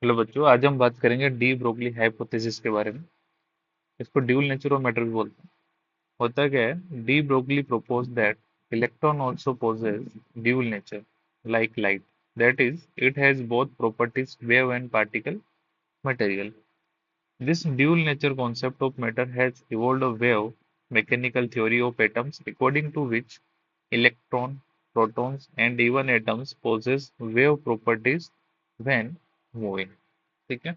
Hello बच्चों, आज हम बात करेंगे डी ब्रोगली हाइपोथेसिस के बारे में। इसको ड्यूल नेचर ऑफ मैटर भी बोलते हैं। होता क्या है, de Broglie proposed that electron also possess dual nature like light, that is it has both properties wave and particle material. This dual nature concept of matter has evolved a wave mechanical theory of atoms according to which electron, protons and even atoms possess wave properties when moving. ठीक है।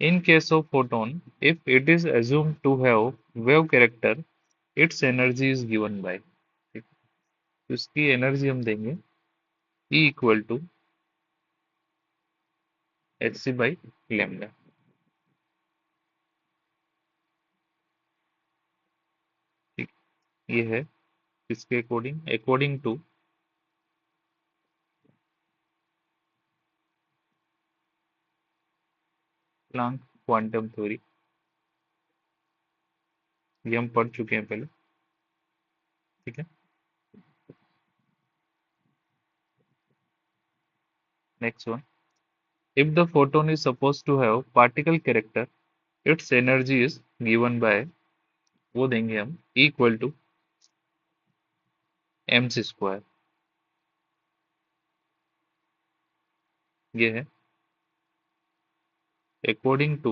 In case of photon, if it is assumed to have wave character, its energy is given by, ठीक, तो इसकी energy हम देंगे E equal to h c by lambda. ठीक, ये है इसके according according to Planck quantum theory. ये हम पढ़ चुके हैं पहले। ठीक है। Next one, if the photon is supposed to have particle character, its energy is given by, वो देंगे हम E equal to m c square. ये है according to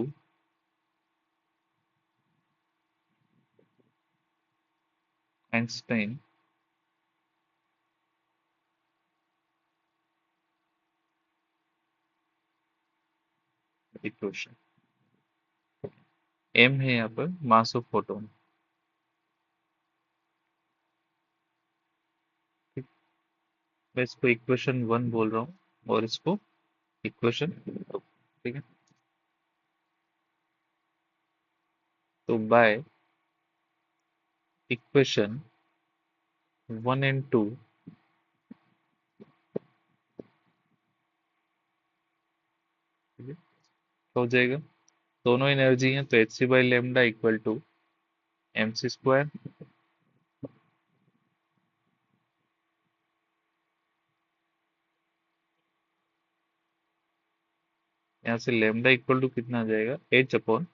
Einstein equation. M है यहाँ पर मास ऑफ फोटोन। ठीक, मैं इसको इक्वेशन वन बोल रहा हूँ और इसको इक्वेशन टू। ठीक है। तो by equation one and two हो जाएगा। दोनों एनर्जी है तो h c by lambda equal to m c square. यहाँ से लेमडा इक्वल टू कितना आ जाएगा, एच अपॉन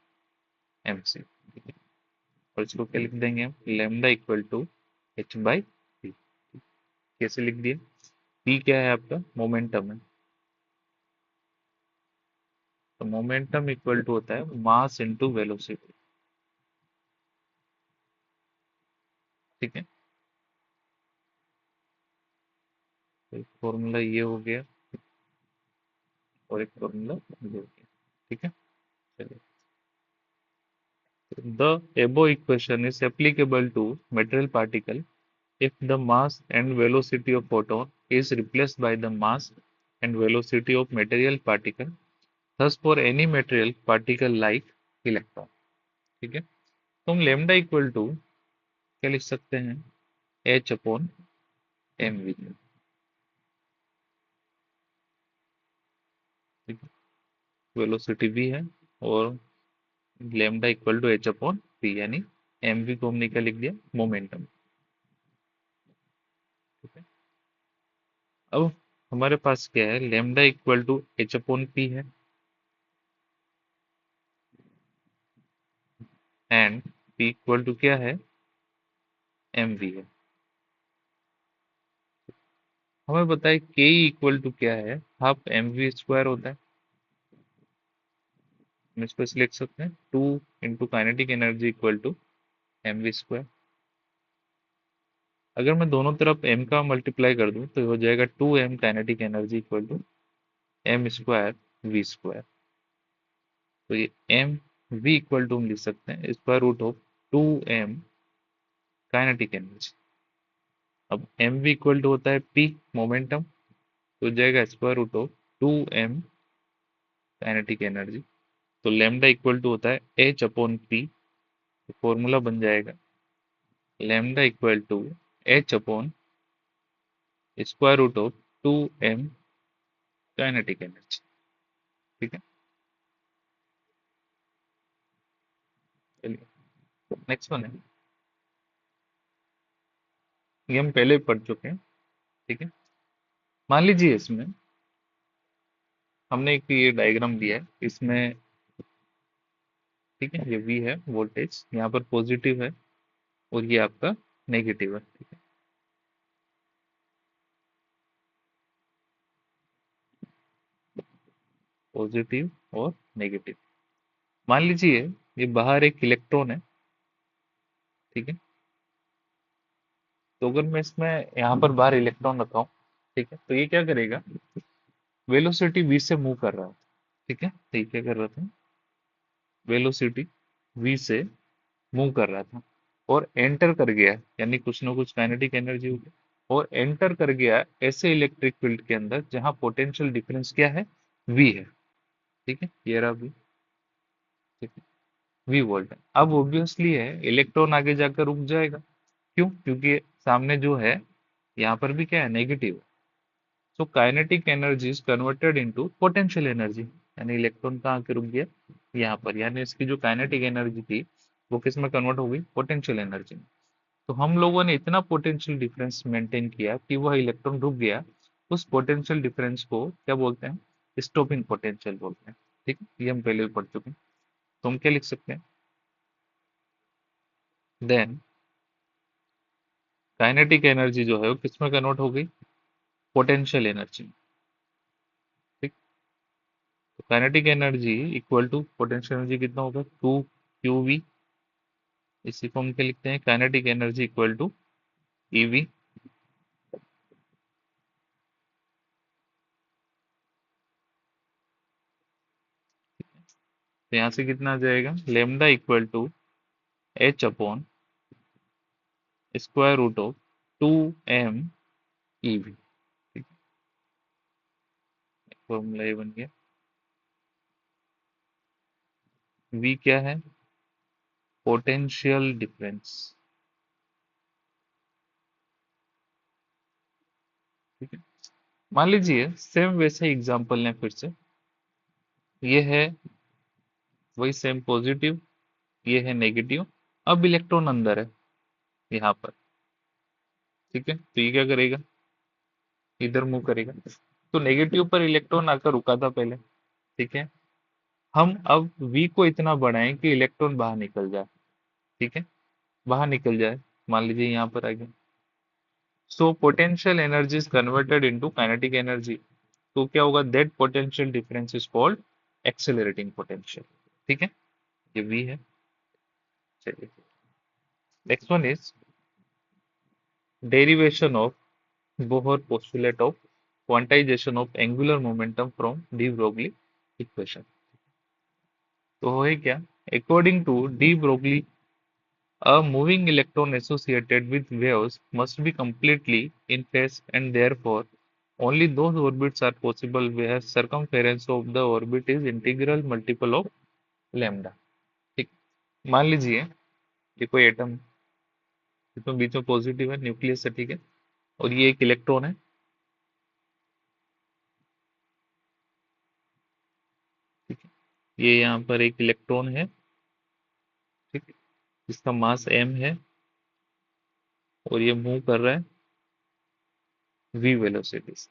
एम सी। और इसको क्या लिख देंगे हम, lambda equal to h by p. कैसे लिख दिया, पी क्या है आपका, मोमेंटम है। तो मोमेंटम इक्वल टू होता है मास इनटू वेलोसिटी। ठीक है। तो एक फॉर्मूला ये हो गया और एक फॉर्मूला ये हो गया। ठीक है। चलिए, the above equation is applicable to material particle if the mass and velocity of photon is replaced by the mass and velocity of material particle, thus for any material particle like electron। ठीक है। तो हम lambda equal to क्या लिख सकते हैं, H upon M we. ठीक है। वेलोसिटी भी है और lambda equal to H upon p, यानी एम वी को हमने क्या लिख दिया, मोमेंटम। ठीक है। अब हमारे पास क्या है, lambda equal to H upon p है एंड पी इक्वल टू क्या है, एम वी है। हमें बताए के इक्वल टू क्या है, हाफ एम वी स्क्वायर होता है। हम इसको इसलिए लिख सकते हैं two into kinetic energy equal to m v square. अगर मैं दोनों तरफ m का मल्टीप्लाई कर दूं तो हो जाएगा two m kinetic energy equal to m square v square. तो ये एम वी इक्वल टू हम लिख सकते हैं square root of two m kinetic energy. अब एम वी इक्वल टू होता है पी, मोमेंटम, तो हो जाएगा square root of two m kinetic energy. तो लेमडा इक्वल टू होता है एच अपॉन पी। तो फॉर्मूला बन जाएगा lambda equal to H upon square root of two m kinetic energy. ठीक है। चलिए, नेक्स्ट वन है, ये हम पहले पढ़ चुके हैं। ठीक है। मान लीजिए इसमें हमने एक ये डायग्राम दिया है इसमें, ठीक है, ये V है वोल्टेज, यहाँ पर पॉजिटिव है और ये आपका नेगेटिव है, ठीक है। पॉजिटिव और नेगेटिव। मान लीजिए ये बाहर एक इलेक्ट्रॉन है, ठीक है। तो अगर मैं इसमें यहाँ पर बाहर इलेक्ट्रॉन रखा हूँ, ठीक है, तो ये क्या करेगा, वेलोसिटी v से मूव कर रहा है, ठीक है। तो ये क्या कर रहा था, वेलोसिटी v से मूव कर रहा था और एंटर कर गया, यानी कुछ ना कुछ काइनेटिक एनर्जी हो गई और एंटर कर गया ऐसे इलेक्ट्रिक फील्ड के अंदर जहां पोटेंशियल डिफरेंस क्या है, v है, ठीक है। ये रहा v, ठीक है, v वोल्ट है। अब ऑब्वियसली है इलेक्ट्रॉन आगे जाकर रुक जाएगा, क्यों, क्योंकि सामने जो है यहाँ पर भी क्या है, नेगेटिव है। So kinetic energy is converted into potential energy, यानी इलेक्ट्रॉन कहाँ आके रुक गया, यहाँ पर, यानी इसकी जो काइनेटिक एनर्जी थी वो किस में कन्वर्ट हो गई, पोटेंशियल एनर्जी में। तो हम लोगों ने इतना पोटेंशियल डिफरेंस मेंटेन किया कि वह इलेक्ट्रॉन रुक गया। उस पोटेंशियल डिफरेंस को क्या बोलते हैं, स्टॉपिंग पोटेंशियल बोलते हैं, ठीक है। ये हम पहले भी पढ़ चुके हैं। तो हम क्या लिख सकते हैं, देन काइनेटिक एनर्जी जो है वो किस में कन्वर्ट हो गई, पोटेंशियल एनर्जी में, ठीक। तो kinetic energy equal to potential energy कितना होगा, 2 QV। इसी को हम क्या लिखते हैं, kinetic energy equal to EV। तो यहाँ से कितना आ जाएगा, lambda equal to H/, square root of 2m EV, ठीक है। फॉर्मूला ये बन गया। V क्या है, पोटेंशियल डिफरेंस, ठीक है। मान लीजिए सेम वैसे एग्जांपल लें फिर से, ये है वही सेम पॉजिटिव, ये है नेगेटिव। अब इलेक्ट्रॉन अंदर है यहाँ पर, ठीक है। तो ये क्या करेगा, इधर मूव करेगा। तो नेगेटिव पर इलेक्ट्रॉन आकर रुका था पहले, ठीक है। हम अब V को इतना बढ़ाएं कि इलेक्ट्रॉन बाहर निकल जाए, ठीक है, बाहर निकल जाए। मान लीजिए यहाँ पर आ गया। So potential energy is converted into kinetic energy. तो क्या होगा, that potential difference is called accelerating potential, ठीक है। ये V है। चलिए, next one is derivation of Bohr postulate of quantization of angular momentum from de Broglie equation. तो है क्या, according to de Broglie, a moving electron associated with waves must be completely in phase, and therefore only those orbits are possible where circumference of the orbit is integral multiple of lambda, ठीक। मान लीजिए ये कोई atom, इसमें बीच में positive है, nucleus है, ठीक है, और ये एक इलेक्ट्रॉन है, ठीक है। ये यहाँ पर एक इलेक्ट्रॉन है, ठीक है, जिसका मास m है और ये मूव कर रहा है v वेलोसिटी से।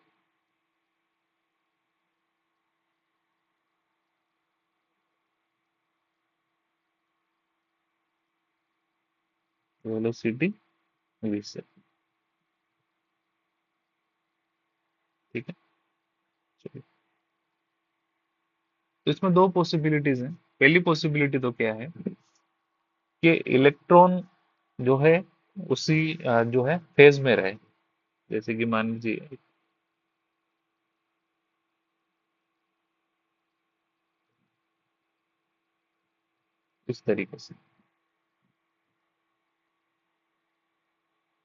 वेलोसिटी v से, ठीक है। चलिए, तो इसमें दो पॉसिबिलिटीज हैं। पहली पॉसिबिलिटी तो क्या है कि इलेक्ट्रॉन जो है उसी जो है फेज में रहे, जैसे कि मान लीजिए इस तरीके से,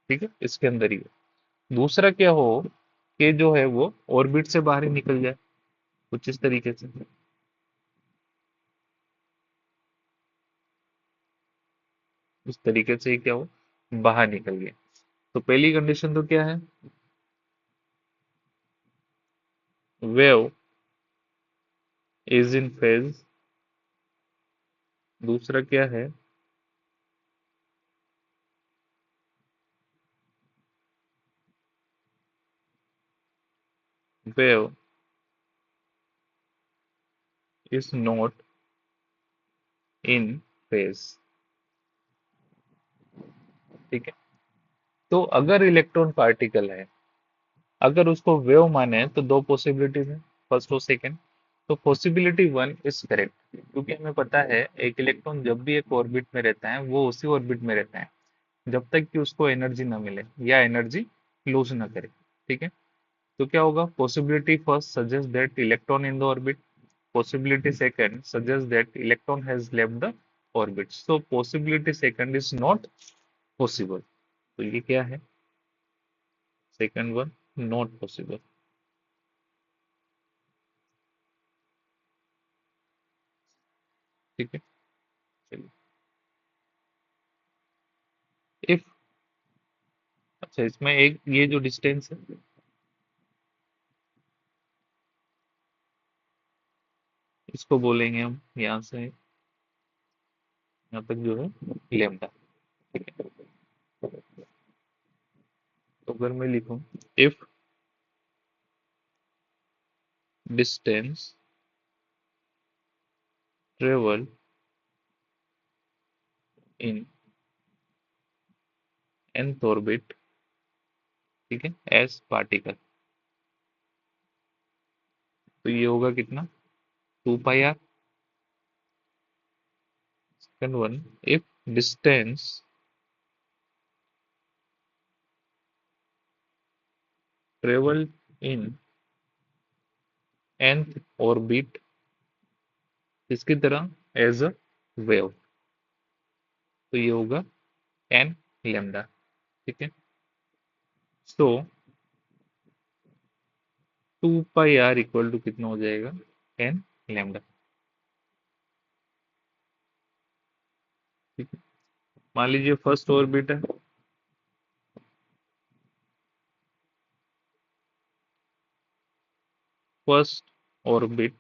ठीक है, इसके अंदर ही है। दूसरा क्या हो कि जो है वो ऑर्बिट से बाहर ही निकल जाए, कुछ इस तरीके से, इस तरीके से ही क्या हो, बाहर निकल गया। तो पहली कंडीशन तो क्या है, वेव इज इन फेज। दूसरा क्या है, wave is not in phase। ठीक है, तो अगर इलेक्ट्रॉन पार्टिकल है, अगर उसको वेव माने तो दो पॉसिबिलिटीज है, फर्स्ट और सेकंड। तो पॉसिबिलिटी वन इज करेक्ट, क्योंकि हमें पता है एक इलेक्ट्रॉन जब भी एक ऑर्बिट में रहता है वो उसी ऑर्बिट में रहता है जब तक कि उसको एनर्जी ना मिले या एनर्जी लूज ना करे। ठीक है, तो क्या होगा, possibility first suggest that electron in the orbit, possibility second suggests that electron has left the orbit, so possibility second is not possible। तो ये क्या है, सेकंड वन नॉट पॉसिबल। ठीक है, चलिए। इफ, अच्छा इसमें एक ये जो डिस्टेंस है इसको बोलेंगे हम यहाँ से यहाँ तक जो है लेमडा। ठीक है, तो अगर मैं लिखूं if distance travel in nth orbit, ठीक है, एस पार्टिकल, तो ये होगा कितना, 2 pi r. Second one, if distance travel in nth orbit इसकी तरह एज अ वेव, तो ये होगा एन लेमडा। ठीक है, so 2 pi r equal to कितना हो जाएगा, एन लेमडा। ठीक है, मान लीजिए फर्स्ट ऑर्बिट है, first orbit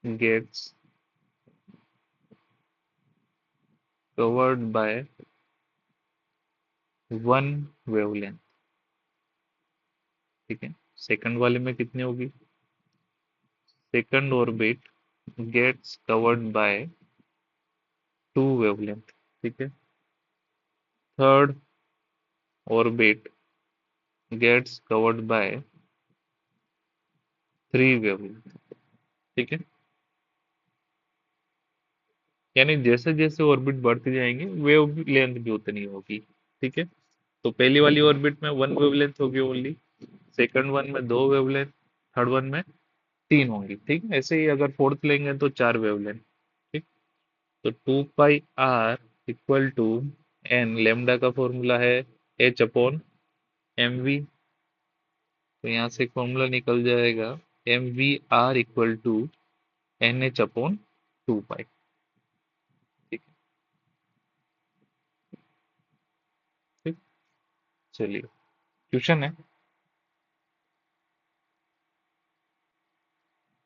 gets covered by one wavelength. ठीक है, सेकंड वाले में कितनी होगी, second orbit gets covered by 2 wavelength. ठीक है, third orbit gets covered by 3 wavelength. ठीक है, यानी जैसे जैसे ऑर्बिट बढ़ती जाएंगे वेव लेंथ भी उतनी होगी। ठीक है, तो पहली वाली ऑर्बिट में 1 वेवलेंथ होगी ओनली, सेकंड वन में 2 वेवलेंथ, थर्ड वन में 3 होंगी। ठीक है, ऐसे ही अगर फोर्थ लेंगे तो 4 वेवलेंथ। ठीक, तो 2 pi r equal to n, lambda का फॉर्मूला है H/mv, तो यहाँ से एक फॉर्मूला निकल जाएगा mvr इक्वल टू NH/2 पाई। ठीक ठीक, चलिए क्वेश्चन है,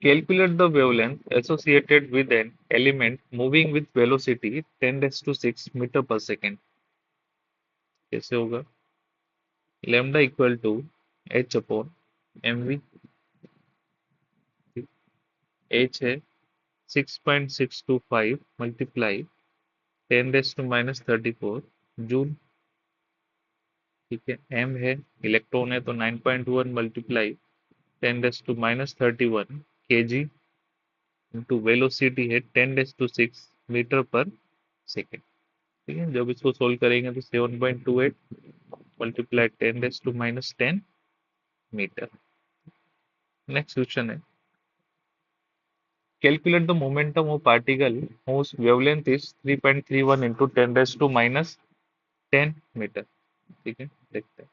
calculate the wavelength associated with an element moving with velocity 10 raised to 6 metre पर सेकेंड। कैसे होगा, lambda equal to H/mv, H है 6.625 मल्टीप्लाई 10 raised to -34 जूल। ठीक है, एम है इलेक्ट्रॉन है तो 9.1 multiply 10 raised to -31 KG into velocity है 10 raised to 6 मीटर पर सेकेंड। ठीक है, जब इसको सोल्व करेंगे तो 7.28 multiply 10 raised to -10 metre. Next question है, calculate the momentum of particle whose wavelength is 3.31 into 10 raised to -10 मीटर। ठीक है, देखते हैं,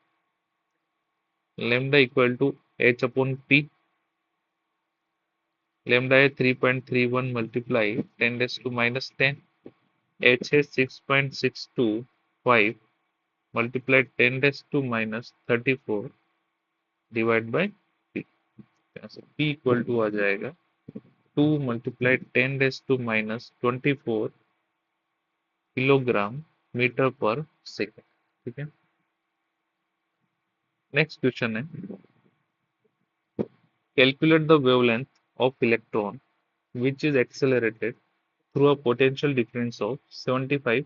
lambda equal to H/p, lambda है 3.31 मल्टीप्लाई 10 raised to -10, एच है 6.625 multiply 10 raised to -34 divide by P, P equal to आ जाएगा 2 × 10 raised to -24 किलोग्राम मीटर पर सेकेंड। ठीक है, नेक्स्ट क्वेश्चन है, calculate the wavelength of electron which is accelerated through a potential difference of 75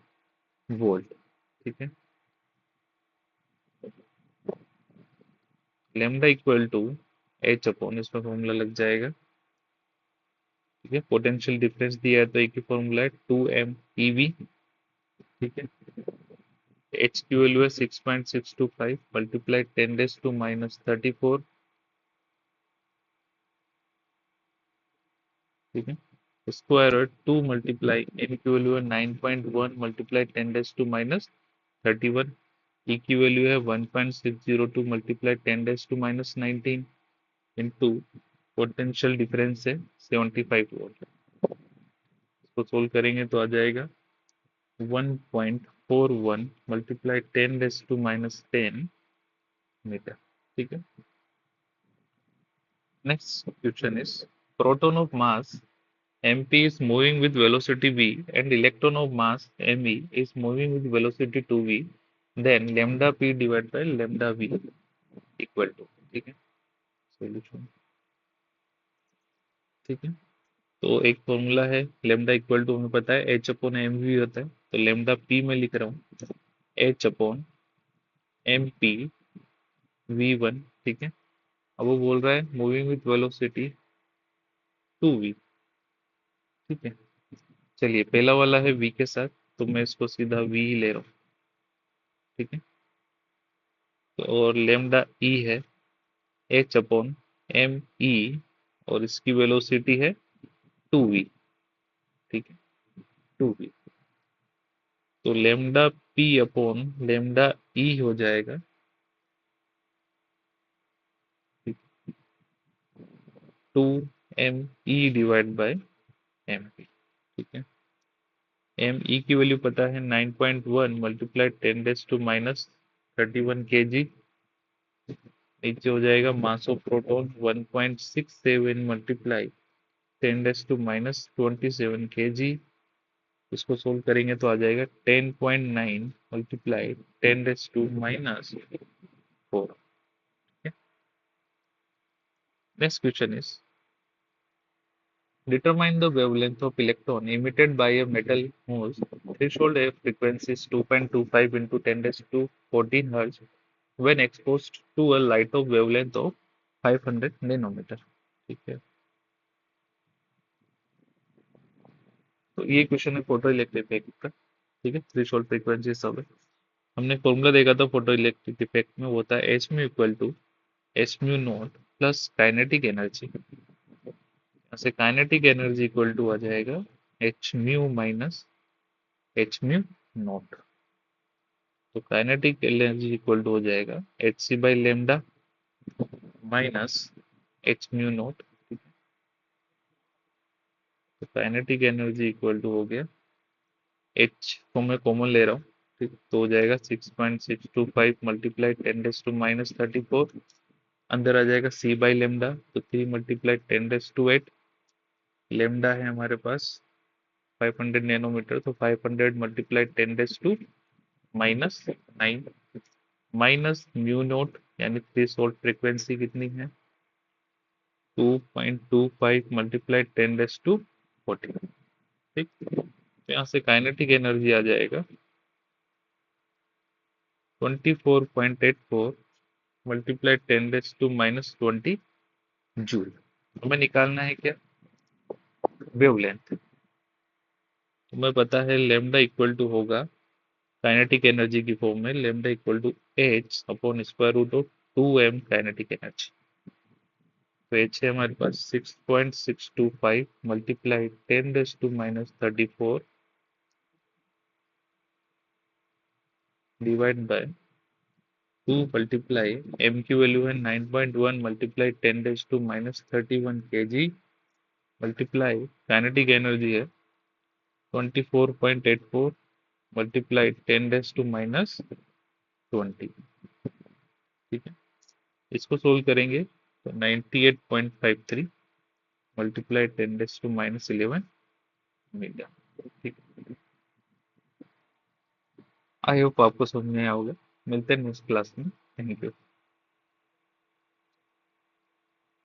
volt. ठीक है, lambda equal to H upon, इसमें formula लग जाएगा। ठीक है, पोटेंशियल डिफरेंस दिया है तो एक ही फॉर्मूला है 2m ev। ठीक है, एच की वैल्यू है 6.625 मल्टीप्लाई 10⁻⁻34। ठीक है, स्क्वायर रूट 2 मल्टीप्लाई एम की वैल्यू है 9.1 मल्टीप्लाई 10⁻31। ई की वैल्यू है 1.602 मल्टीप्लाई 10⁻19 इंटू पोटेंशियल डिफरेंस है 75 वोल्ट। इसको सोल्व करेंगे तो आ जाएगा 1.41 मल्टीप्लाई 10⁻10 मीटर। ठीक है, next question is proton of mass mp is moving with velocity v and electron of mass me is moving with velocity 2v, then lambda p divided by lambda v equal to। ठीक है, solution. ठीक है, तो एक formula है lambda equal to, हमें पता है एच अपॉन एम वी होता है, तो लेमडा पी में लिख रहा हूँ h upon m p v one. ठीक है, अब वो बोल रहा है मूविंग विथ वेलोसिटी 2v। ठीक है, चलिए पहला वाला है v के साथ, तो मैं इसको सीधा v ही ले रहा हूँ। ठीक है, तो और लेमडा ई है एच अपॉन एम ई, और इसकी वेलोसिटी है 2v। ठीक है, 2v, तो lambda p upon lambda e हो जाएगा 2m e divide by m p. ठीक है, एम ई की वैल्यू पता है 9.1 मल्टीप्लाई 10⁻31 kg। नीचे हो जाएगा mass of proton 1.67 multiply 10⁻27 kg। इसको सोल्व करेंगे तो आ जाएगा 10.9 multiply 10⁻⁴। Next question is determine the wavelength of electron emitted by a metal whose threshold frequency is 2.25 into 10 raised to 14 Hz when exposed to a light of wavelength of 500 nanometer। ठीक है, तो ये question है photo electric effect का। ठीक है, threshold frequency सब है। हमने फॉर्मूला देखा था फोटो इलेक्ट्रिक इफेक्ट में, वो होता है h mu equal to h mu naught plus kinetic energy. ऐसे काइनेटिक एनर्जी इक्वल टू आ जाएगा h mu minus h mu naught. तो काइनेटिक एनर्जी इक्वल टू हो जाएगा h c by lambda minus h mu naught. तो kinetic energy equal to हो गया H को मैं कॉमन ले रहा हूँ। ठीक, तो हो जाएगा 6.625 मल्टीप्लाई 10⁻34। अंदर आ जाएगा सी बाई लेमडा, तो 3 मल्टीप्लाई 10⁻8। लेमडा है हमारे पास 500 नैनोमीटर, तो 500 मल्टीप्लाई 10⁻⁻9 माइनस म्यू नोट, यानी थ्रेशोल्ड फ्रीक्वेंसी कितनी है 2.25 मल्टीप्लाई 10⁻14। ठीक, तो यहाँ से काइनेटिक एनर्जी आ जाएगा 24.84 मल्टीप्लाई 10⁻⁻20 जूल। हमें निकालना है क्या वेवलेंथ। तुम्हें पता है लेमडा इक्वल टू होगा काइनेटिक एनर्जी की फॉर्म में lambda equal to H upon square root of 2m kinetic energy. तो एच है हमारे पास 6.625 multiply 10⁻34 divide by 2 multiply m की वैल्यू है 9.1 multiply 10⁻31 kg multiply kinetic energy है 24.84 मल्टीप्लाई 10⁻20। ठीक है, इसको सोल्व करेंगे तो 98.53 मल्टीप्लाई 10⁻11 मीटर। ठीक, आई होप आपको समझ में आया होगा। मिलते हैं नेक्स्ट क्लास में। Thank you.